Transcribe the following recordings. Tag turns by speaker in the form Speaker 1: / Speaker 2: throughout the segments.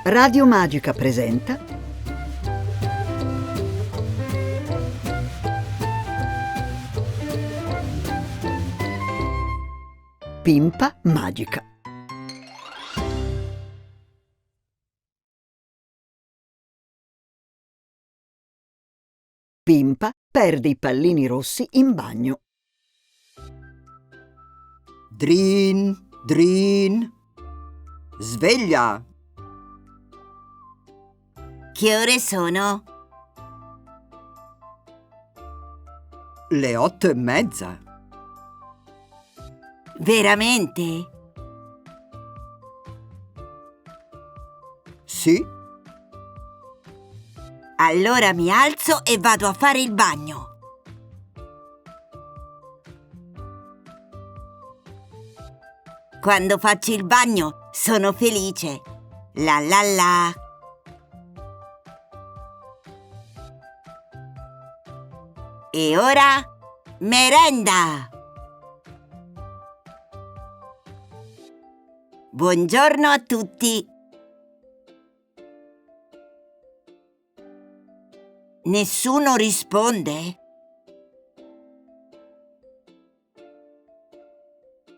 Speaker 1: Radio Magica presenta Pimpa Magica. Pimpa perde i pallini rossi in bagno.
Speaker 2: Drin, drin. Sveglia!
Speaker 3: Che ore sono?
Speaker 2: Le 8:30.
Speaker 3: Veramente?
Speaker 2: Sì?
Speaker 3: Allora mi alzo e vado a fare il bagno. Quando faccio il bagno sono felice. La la la. E ora merenda. Buongiorno a tutti. Nessuno risponde?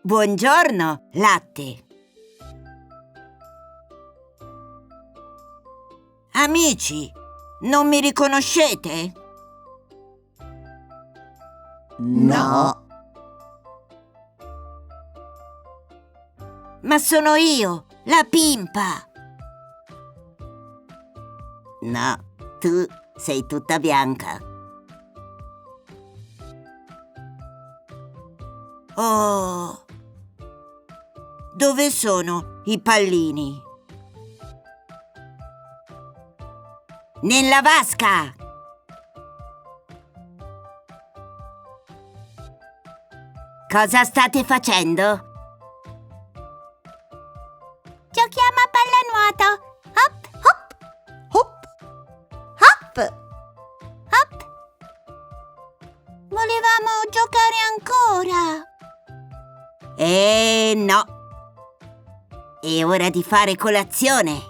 Speaker 3: Buongiorno, latte. Amici, non mi riconoscete?
Speaker 2: No.
Speaker 3: Ma sono io, la Pimpa. No, tu sei tutta bianca. Oh, dove sono i pallini? Nella vasca! Cosa state facendo? Giochiamo a pallanuoto! Hop, hop!
Speaker 2: Hop!
Speaker 3: Hop! Hop! Volevamo giocare ancora! No! È ora di fare colazione!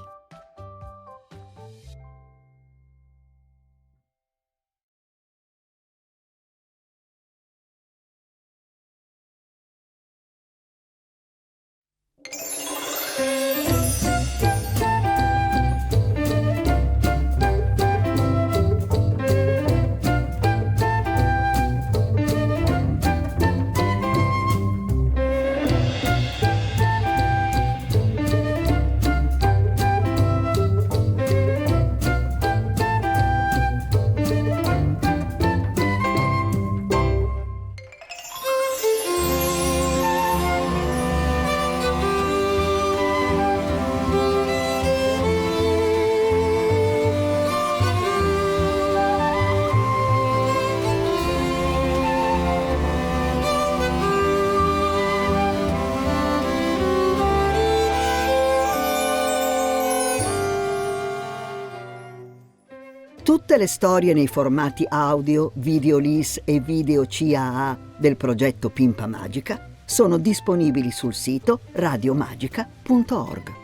Speaker 1: Tutte le storie nei formati audio, video LIS e video CAA del progetto Pimpa Magica sono disponibili sul sito radiomagica.org.